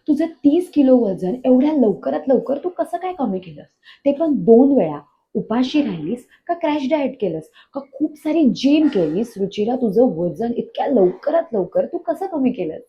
तुझं 30 किलो वजन एवढ्या लवकरात लवकर तू कसं काय कमी केलंस? ते पण 2 वेळा. उपाशी राहिलीस का क्रॅश डाएट केलंस का खूप सारी जिम केलीस? रुचिरा, तुझं वजन इतक्या लवकरात लवकर तू कसं कमी केलंस?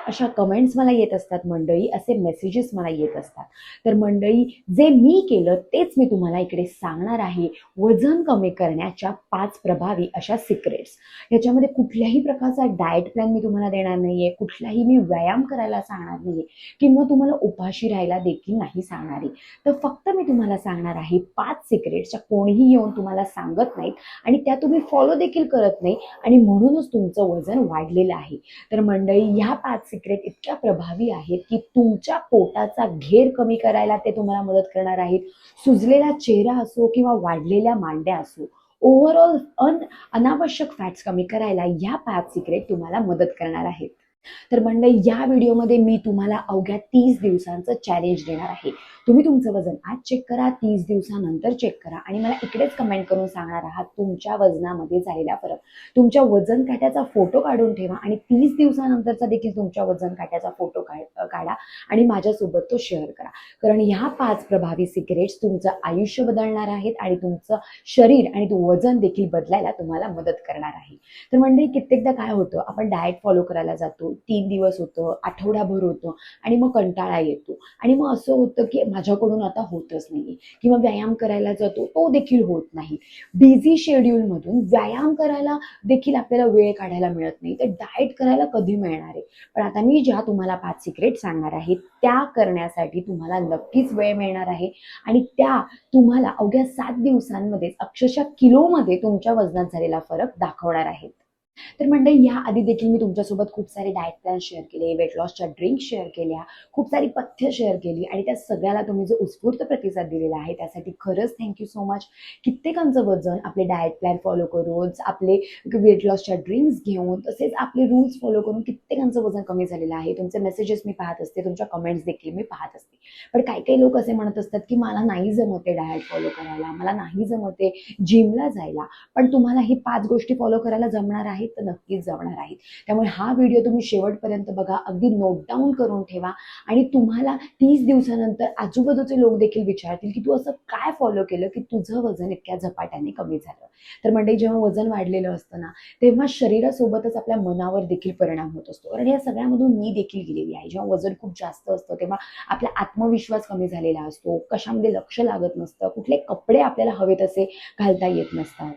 अशा कमेंट्स मला येत असतात मंडळी, असे मेसेजेस मला येत असतात. तर मंडळी, जे मी केलं तेच मी तुम्हाला इकडे सांगणार आहे. वजन कमी करण्याच्या 5 प्रभावी अशा सिक्रेट्स. याच्यामध्ये कुठल्याही प्रकारचा डाएट प्लॅन मी तुम्हाला देणार नाहीये, कुठलाही मी व्यायाम करायला सांगणार नाहीये किंवा तुम्हाला उपाशी राहायला देखील नाही सांगणार आहे. तर फक्त मी तुम्हाला सांगणार आहे 5 सिक्रेट्स, ज्या कोणीही येऊन तुम्हाला सांगत नाहीत आणि त्या तुम्ही फॉलो देखील करत नाही आणि म्हणूनच तुमचं वजन वाढलेलं आहे. तर मंडळी, ह्या 5 सिक्रेट इतक्या प्रभावी आहेत की तुमच्या पोटाचा घेर कमी करायला ते तुम्हाला मदत करणार आहेत. सुजलेला चेहरा असो किंवा वाढलेल्या मांड्या असो, ओव्हरऑल अनावश्यक फॅट्स कमी करायला ह्या 5 सिक्रेट तुम्हाला मदत करणार आहेत. तर मंडळी, या व्हिडिओमध्ये मी तुम्हाला अवघ्या 30 दिवसांचं चॅलेंज देणार आहे. तुम्ही तुमचं वजन आज चेक करा, 30 दिवसानंतर चेक करा आणि मला इकडेच कमेंट करून सांगणार आहात तुमच्या वजनामध्ये झालेला फरक. तुमच्या वजन काट्याचा फोटो काढून ठेवा आणि 30 दिवसानंतरचा देखील तुमच्या वजन काट्याचा फोटो काढा आणि माझ्यासोबत तो शेअर करा. कारण ह्या 5 प्रभावी सिक्रेट्स तुमचं आयुष्य बदलणार आहेत आणि तुमचं शरीर आणि वजन देखील बदलायला तुम्हाला मदत करणार आहे. तर मंडळी, कित्येकदा काय होतं, आपण डाएट फॉलो करायला जातो, 3 दिवस होतं, आठवडाभर होतं आणि मग कंटाळा येतो आणि मग असं होतं की माझ्याकडून आता होतच नाहीये किंवा व्यायाम करायला जातो तो देखील होत नाही. बिझी शेड्यूलमधून व्यायाम करायला देखील आपल्याला वेळ काढायला मिळत नाही, तर डाएट करायला कधी मिळणार आहे? पण आता मी ज्या तुम्हाला 5 सिक्रेट सांगणार आहे त्या करण्यासाठी तुम्हाला नक्कीच वेळ मिळणार आहे आणि त्या तुम्हाला अवघ्या 7 दिवसांमध्येच अक्षरशः किलोमध्ये तुमच्या वजनात झालेला फरक दाखवणार आहेत. तर मंडळी, या आधी देखील मी तुमच्यासोबत खूप सारे डाएट प्लॅन शेअर केले, वेट लॉसच्या ड्रिंक शेअर केल्या, खूप सारी पथ्य शेअर केली आणि त्या सगळ्याला तुम्ही जो उत्स्फूर्त प्रतिसाद दिलेला आहे त्यासाठी खरंच थँक्यू सो मच. कित्येकांचं वजन आपले डाएट प्लॅन फॉलो करून, आपले वेट लॉसच्या ड्रिंक्स घेऊन, तसेच आपले रूल्स फॉलो करून कित्येकांचं वजन कमी झालेलं आहे. तुमचे मेसेजेस मी पाहत असते, तुमच्या कमेंट्स देखील मी पाहत असते. पण काही काही लोक असे म्हणत असतात की मला नाही जमते डाएट फॉलो करायला, मला नाही जमते जिमला जायला. पण तुम्हाला ही 5 गोष्टी फॉलो करायला जमणार आहेत तर नक्कीच जमणार आहेत. त्यामुळे हा व्हिडिओ तुम्ही शेवटपर्यंत बघा, अगदी नोट डाऊन करून ठेवा आणि तुम्हाला 30 दिवसानंतर आजूबाजूचे लोक देखील विचारतील की तू असं काय फॉलो केलं की तुझं वजन इतक्या झपाट्याने कमी झालं. तर म्हणजे जेव्हा वजन वाढलेलं असतं ना, तेव्हा शरीरासोबतच आपल्या मनावर देखील परिणाम होत असतो. कारण या सगळ्यामधून मी देखील गेलेली आहे. जेव्हा वजन खूप जास्त असतं तेव्हा आपला आत्मविश्वास कमी झालेला असतो, कशामध्ये लक्ष लागत नसतं, कुठले कपडे आपल्याला हवे तसे घालता येत नसतात.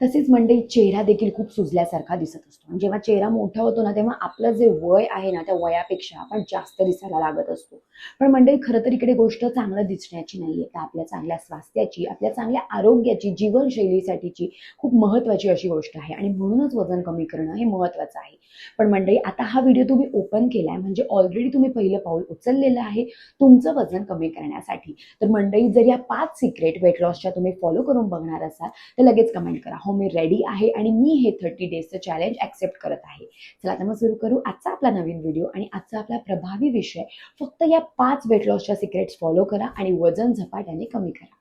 तसेच मंडळी, चेहरा देखील खूप सुजल्यासारखा दिसत असतो. जेव्हा चेहरा मोठा होतो ना, तेव्हा आपलं जे वय आहे ना, त्या वयापेक्षा आपण जास्त दिसायला लागत असतो. पण मंडळी, खरं तर इकडे गोष्ट चांगलं दिसण्याची नाहीये, तर आपल्या चांगल्या स्वास्थ्याची, आपल्या चांगल्या आरोग्याची, जीवनशैलीसाठीची खूप महत्वाची अशी गोष्ट आहे आणि म्हणूनच वजन कमी करणं हे महत्वाचं आहे. पण मंडळी, आता हा व्हिडिओ तुम्ही ओपन केलाय म्हणजे ऑलरेडी तुम्ही पहिलं पाऊल उचललेलं आहे तुमचं वजन कमी करण्यासाठी. तर मंडळी, जर या 5 सिक्रेट वेट लॉसच्या तुम्ही फॉलो करून बघणार असाल तर लगेच कमेंट करा, हो मी रेडी आहे आणि मी हे 30 डेजचं चॅलेंज ऍक्सेप्ट करत आहे. चला आता मग सुरू करू आजचा आपला नवीन व्हिडिओ आणि आजचा आपला प्रभावी विषय. फक्त या 5 वेट लॉसच्या सिक्रेट्स फॉलो करा आणि वजन झपाट्याने कमी करा.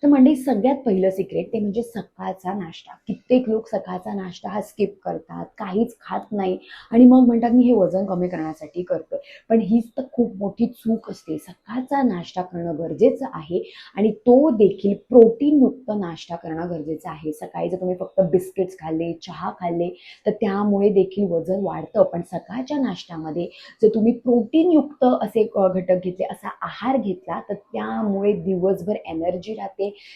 तर मंडळी, सगळ्यात पहिलं सिक्रेट ते म्हणजे सकाळचा नाश्ता. कित्येक लोक सकाळचा नाश्ता हा स्किप करतात, काहीच खात नाही आणि मग म्हणतात मी हे वजन कमी करण्यासाठी करतोय. पण हीच तर खूप मोठी चूक असते. सकाळचा नाश्ता करणं गरजेचं आहे आणि तो देखील प्रोटीनयुक्त नाश्ता करणं गरजेचं आहे. सकाळी जर तुम्ही फक्त बिस्किट्स खाल्ले, चहा खाल्ले तर त्यामुळे देखील वजन वाढतं. पण सकाळच्या नाश्त्यामध्ये जर तुम्ही प्रोटीनयुक्त असे घटक घेतले, असा आहार घेतला तर त्यामुळे दिवसभर एनर्जी राहते,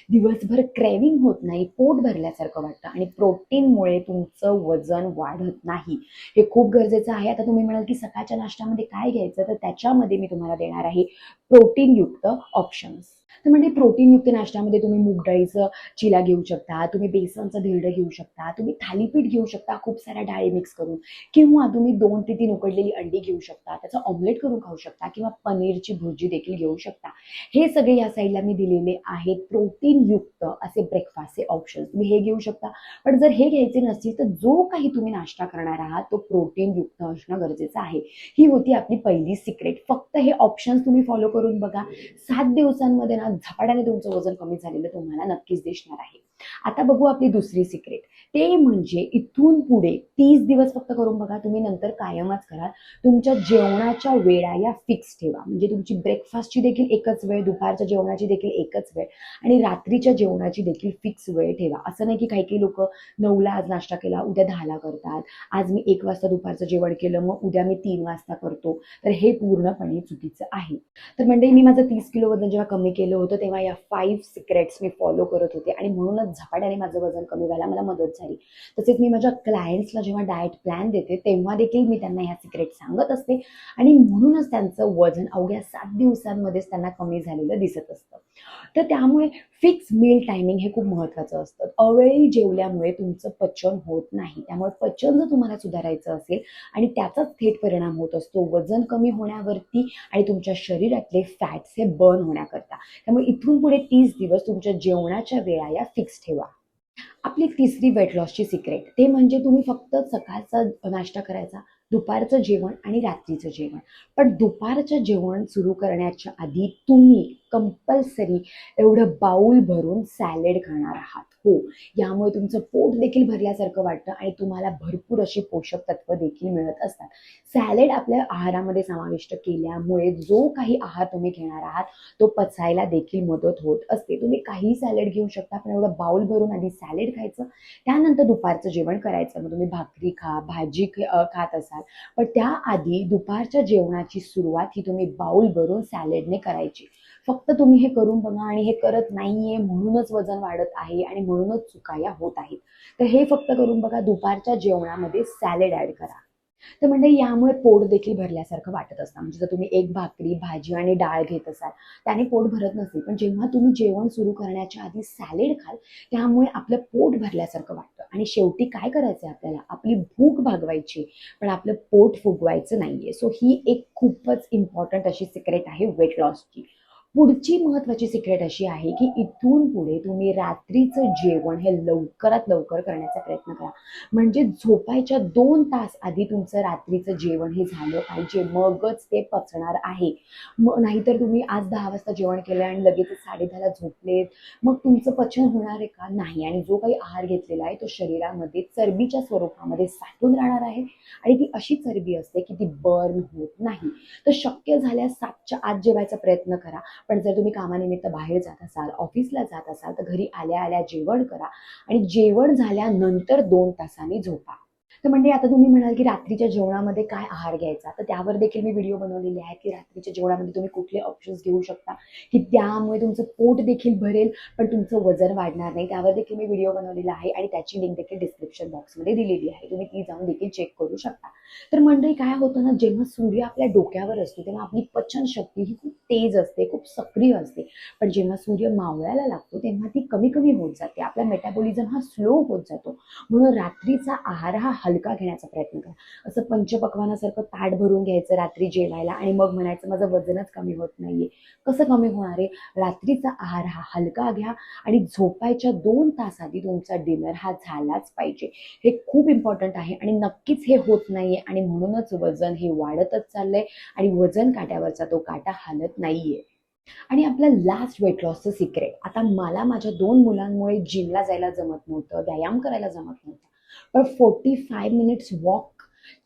दिवसभर क्रेविंग होत नाही, पोट भरल्यासारखं वाटतं आणि प्रोटीनमुळे तुमचं वजन वाढत नाही. हे खूप गरजेचं आहे. आता तुम्ही म्हणाल की सकाळच्या नाश्त्यामध्ये काय घ्यायचं, तर त्याच्यामध्ये मी तुम्हाला देणार आहे प्रोटीनयुक्त ऑप्शन्स. तर म्हणजे प्रोटीनयुक्त नाश्त्यामध्ये तुम्ही मूग डाळीचं चिला घेऊ शकता, तुम्ही बेसनचं धिरडं घेऊ शकता, तुम्ही थालीपीठ घेऊ शकता खूप साऱ्या डाळी मिक्स करून, किंवा तुम्ही 2 ते 3 उकडलेली अंडी घेऊ शकता, त्याचं ऑमलेट करून खाऊ शकता किंवा पनीरची भुर्जी देखील घेऊ शकता. हे सगळे या साईडला मी दिलेले आहेत प्रोटीनयुक्त असे ब्रेकफास्टचे ऑप्शन्स. तुम्ही हे घेऊ शकता. पण जर हे घ्यायचे नसतील तर जो काही तुम्ही नाश्ता करणार आहात तो प्रोटीनयुक्त असणं गरजेचं आहे. ही होती आपली पहिली सिक्रेट. फक्त हे ऑप्शन्स तुम्ही फॉलो करून बघा. 7 दिवसांमध्ये ना झपाट्याने तुमचं वजन कमी झालेलं तुम्हाला नक्कीच दिसणार आहे. आता बघू आपली दुसरी सिक्रेट. ते म्हणजे इथून पुढे 30 दिवस फक्त करून बघा, तुम्ही नंतर कायमच कराल. तुमच्या जेवणाच्या वेळा या फिक्स ठेवा. म्हणजे तुमची ब्रेकफास्टची देखील एकच वेळ, दुपारच्या जेवणाची देखील एकच वेळ आणि रात्रीच्या जेवणाची देखील फिक्स वेळ ठेवा. असं नाही की काही-काही लोकं 9ला आज नाश्ता केला, उद्या 10ला करतात. आज मी 1 वाजता दुपारचं जेवण केलं, मग उद्या मी 3 वाजता करतो. तर हे पूर्णपणे चुकीचं आहे. तर मंडळी, मी माझं 30 किलो वजन जेव्हा कमी केलं होतं, तेव्हा या 5 सिक्रेट्स मी फॉलो करत होते आणि म्हणूनच झपाट्याने माझं वजन कमी व्हायला मला मदत झाली. तसेच मी माझ्या क्लायंट्सला जेव्हा डाएट प्लॅन देते, तेव्हा देखील मी त्यांना ह्या सिक्रेट सांगत असते आणि म्हणूनच त्यांचं वजन अवघ्या 7 दिवसांमध्येच त्यांना कमी झालेलं दिसत असतं. तर त्यामुळे फिक्स मील टायमिंग हे खूप महत्त्वाचं असतं. अवेळी जेवल्यामुळे तुमचं पचन होत नाही. त्यामुळे पचन जर तुम्हाला सुधारायचं असेल आणि त्याचाच थेट परिणाम होत असतो वजन कमी होण्यावरती आणि तुमच्या शरीरातले फॅट्स हे बर्न होण्याकरता. त्यामुळे इथून पुढे 30 दिवस तुमच्या जेवणाच्या वेळा या फिक्स ठेवा. आपली तिसरी वेट लॉसची सिक्रेट ते म्हणजे तुम्ही फक्त सकाळचा नाश्ता करायचा, दुपारचं जेवण आणि रात्रीचं जेवण. पण दुपारचं जेवण सुरू करण्याच्या आधी तुम्ही कंपल्सरी एवढं बाउल भरून सॅलेड खाणार आहात. हो, यामुळे तुमचं पोट देखील भरल्यासारखं वाटतं आणि तुम्हाला भरपूर अशी पोषक तत्व देखील मिळत असतात. सॅलेड आपल्या आहारामध्ये समाविष्ट केल्यामुळे जो काही आहार तुम्ही घेणार आहात तो पचायला देखील मदत होत असते. तुम्ही काही सॅलेड घेऊ शकता, पण एवढं बाउल भरून आधी सॅलेड खायचं, त्यानंतर दुपारचं जेवण करायचं. मग तुम्ही भाकरी खा, भाजी खात असाल, पण त्याआधी दुपारच्या जेवणाची सुरुवात ही तुम्ही बाउल भरून सॅलेडने करायची. फक्त तुम्ही हे करून बघा आणि हे करत नाहीये म्हणूनच वजन वाढत आहे आणि म्हणूनच चुका या होत आहेत. तर हे फक्त करून बघा, दुपारच्या जेवणामध्ये सॅलेड ॲड करा. तर म्हणजे यामुळे पोट देखील भरल्यासारखं वाटत असतं. म्हणजे जर तुम्ही एक भाकरी, भाजी आणि डाळ घेत असाल, त्याने पोट भरत नसेल. पण जेव्हा तुम्ही जेवण सुरू करण्याच्या आधी सॅलेड खाल, त्यामुळे आपलं पोट भरल्यासारखं वाटतं. आणि शेवटी काय करायचं आहे आपल्याला? आपली भूक भागवायची, पण आपलं पोट फुगवायचं नाहीये. सो ही एक खूपच इम्पॉर्टंट अशी सिक्रेट आहे वेट लॉसची. पुढची महत्त्वाची सिक्रेट अशी आहे, की इथून पुढे तुम्ही रात्रीचं जेवण हे लवकरात लवकर करण्याचा प्रयत्न करा. म्हणजे झोपायच्या 2 तास आधी तुमचं रात्रीचं जेवण हे झालं पाहिजे, मगच ते पचणार आहे. मग नाहीतर तुम्ही आज 10 वाजता जेवण केलं आणि लगेचच 10:30ला झोपलेत, मग तुमचं पचन होणार आहे का? नाही. आणि जो काही आहार घेतलेला आहे तो शरीरामध्ये चरबीच्या स्वरूपामध्ये साठून राहणार आहे आणि ती अशी चरबी असते की ती बर्न होत नाही. तर शक्य झाल्यास 7च्या आत जेवायचा प्रयत्न करा. पण जर तुम्ही कामानिमित्त बाहेर जात असाल, ऑफिसला जात असाल, तर घरी आल्या आल्या जेवण करा आणि जेवण झाल्यानंतर 2 तासांनी झोपा. तर म्हणजे आता तुम्ही म्हणाल की रात्रीच्या जेवणामध्ये काय आहार घ्यायचा, तर त्यावर देखील मी व्हिडिओ बनवलेले आहेत की रात्रीच्या जेवणामध्ये तुम्ही कुठले ऑप्शन्स घेऊ शकता की त्यामुळे तुमचं पोट देखील भरेल पण तुमचं वजन वाढणार नाही. त्यावर देखील मी व्हिडिओ बनवलेला आहे आणि त्याची लिंक देखील डिस्क्रिप्शन बॉक्समध्ये दिलेली आहे. तुम्ही ती जाऊन देखील चेक करू शकता. तर मंडळी, काय होतं ना, जेव्हा सूर्य आपल्या डोक्यावर असतो तेव्हा आपली पचनशक्ती ही खूप तेज असते, खूप सक्रिय असते. पण जेव्हा सूर्य मावळायला लागतो तेव्हा ती कमी कमी होत जाते. आपला मेटाबॉलिझम हा स्लो होत जातो. म्हणून रात्रीचा आहार हा हलका घेण्याचा प्रयत्न करा. असं पंचपक्वान्नासारखं ताट भरून घ्यायचं रात्री जेवायला आणि मग म्हणायचं माझं वजनच कमी होत नाहीये. कसं कमी होणार आहे? रात्रीचा आहार हा हलका घ्या आणि झोपायच्या 2 तास आधी तुमचा डिनर हा झालाच पाहिजे. हे खूप इम्पॉर्टंट आहे आणि नक्कीच हे होत नाहीये आणि म्हणूनच वजन हे वाढतच चाललंय आणि वजन काट्यावरचा तो काटा हालत नाहीये. आणि आपलं लास्ट वेट लॉसचं सिक्रेट. आता मला माझ्या 2 मुलांमुळे जिमला जायला जमत नव्हतं, व्यायाम करायला जमत नव्हतं. पण 45 मिनिट्स वॉक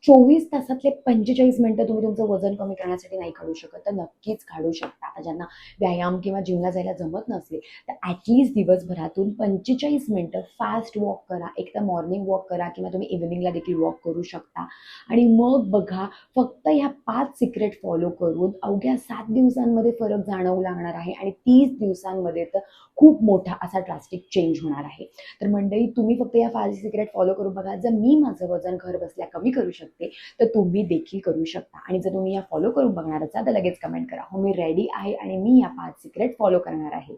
24 तासातले 45 मिनिटं तुम्ही तुमचं वजन कमी करण्यासाठी नाही काढू शकत, तर नक्कीच काढू शकता. आता ज्यांना व्यायाम किंवा जिमला जायला जमत नसेल, तर ॲटलीस्ट दिवसभरातून 45 मिनिटं फास्ट वॉक करा. एक तर मॉर्निंग वॉक करा किंवा तुम्ही इव्हनिंगला देखील वॉक करू शकता. आणि मग बघा, फक्त ह्या 5 सिक्रेट फॉलो करून अवघ्या 7 दिवसांमध्ये फरक जाणवू लागणार आहे आणि 30 दिवसांमध्ये तर खूप मोठा असा ड्रास्टिक चेंज होणार आहे. तर मंडळी, तुम्ही फक्त या 5 सिक्रेट फॉलो करून बघा. जर मी माझं वजन घर बसल्या कमी करू शकते, तर तुम्ही देखील करू शकता. आणि जर तुम्ही या फॉलो करून बघणार असाल तर लगेच कमेंट करा, हो मी रेडी आहे आणि मी या 5 सिक्रेट फॉलो करणार आहे.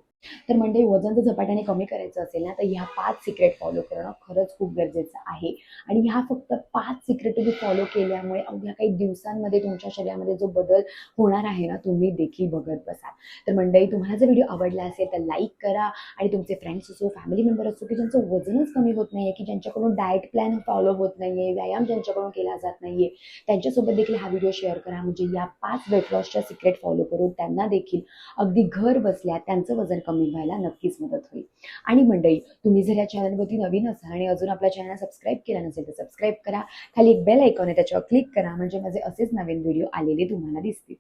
तर म्हणजे वजन जर झपाट्याने कमी करायचं असेल ना, तर ह्या 5 सिक्रेट फॉलो करणं खरंच खूप गरजेचं आहे. आणि ह्या फक्त 5 सिक्रेट तुम्ही फॉलो केल्यामुळे अवघ्या काही दिवसांमध्ये तुमच्या शरीरामध्ये जो बदल होणार आहे ना, तुम्ही देखील बघत बसाल. तर मंडळी, तुम्हाला जर व्हिडिओ आवडला असेल तर लाईक करा आणि तुमचे फ्रेंड्स असो, फॅमिली मेंबर असो, की ज्यांचं वजनच कमी होत नाहीये, की ज्यांच्याकडून डाएट प्लॅन फॉलो होत नाहीये, व्यायाम ज्यांच्याकडून केला जात नाहीये, त्यांच्यासोबत देखील हा व्हिडिओ शेअर करा. म्हणजे या 5 वेट लॉसच्या सिक्रेट फॉलो करून त्यांना देखील अगदी घर बसल्या त्यांचं वजन कमी व्हायला नक्कीच मदत होईल. आणि मंडळी, तुम्ही जर या चॅनलवरती नवीन असाल आणि अजून आपल्या चॅनल सबस्क्राईब केला नसेल तर सबस्क्राईब करा. खाली एक बेल आयकॉन आहे, त्याच्यावर क्लिक करा, म्हणजे माझे असेच नवीन व्हिडिओ आलेले तुम्हाला दिसतील.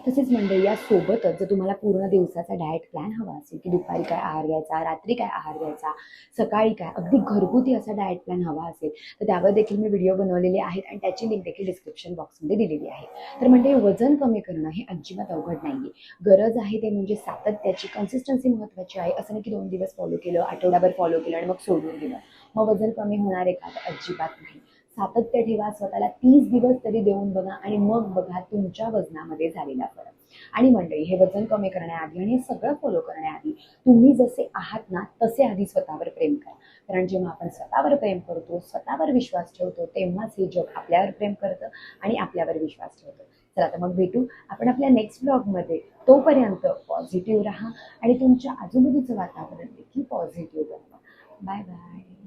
तसेच मंडळी, यासोबतच जर तुम्हाला पूर्ण दिवसाचा डाएट प्लॅन हवा असेल, की दुपारी काय आहार घ्यायचा, रात्री काय आहार घ्यायचा, सकाळी काय, अगदी घरगुती असा डाएट प्लॅन हवा असेल, तर त्यावर देखील मी व्हिडिओ बनवलेले आहेत आणि त्याची लिंक देखील डिस्क्रिप्शन बॉक्समध्ये दिलेली आहे. तर म्हणजे वजन कमी करणं हे अजिबात अवघड नाहीये. गरज आहे ते म्हणजे सातत्याची, कन्सिस्टन्सी महत्त्वाची आहे. असं नाही की 2 दिवस फॉलो केलं, आठवडाभर फॉलो केलं आणि मग सोडून दिलं. मग वजन कमी होणार आहे का? तर अजिबात नाही. सातत्य ठेवा, स्वतःला 30 दिवस तरी देऊन बघा आणि मग बघा तुमच्या वजनामध्ये झालेला फरक. आणि मंडळी, हे वजन कमी करण्याआधी आणि हे सगळं फॉलो करण्याआधी तुम्ही जसे आहात ना, तसे आधी स्वतःवर प्रेम करा. कारण जेव्हा आपण स्वतःवर प्रेम करतो, स्वतःवर विश्वास ठेवतो, तेव्हाच हे जग आपल्यावर प्रेम करतं आणि आपल्यावर विश्वास ठेवतो. चला तर मग भेटू आपण आपल्या नेक्स्ट ब्लॉगमध्ये. तोपर्यंत पॉझिटिव्ह राहा आणि तुमच्या आजूबाजूचं वातावरण देखील पॉझिटिव्ह बनवा. Bye bye.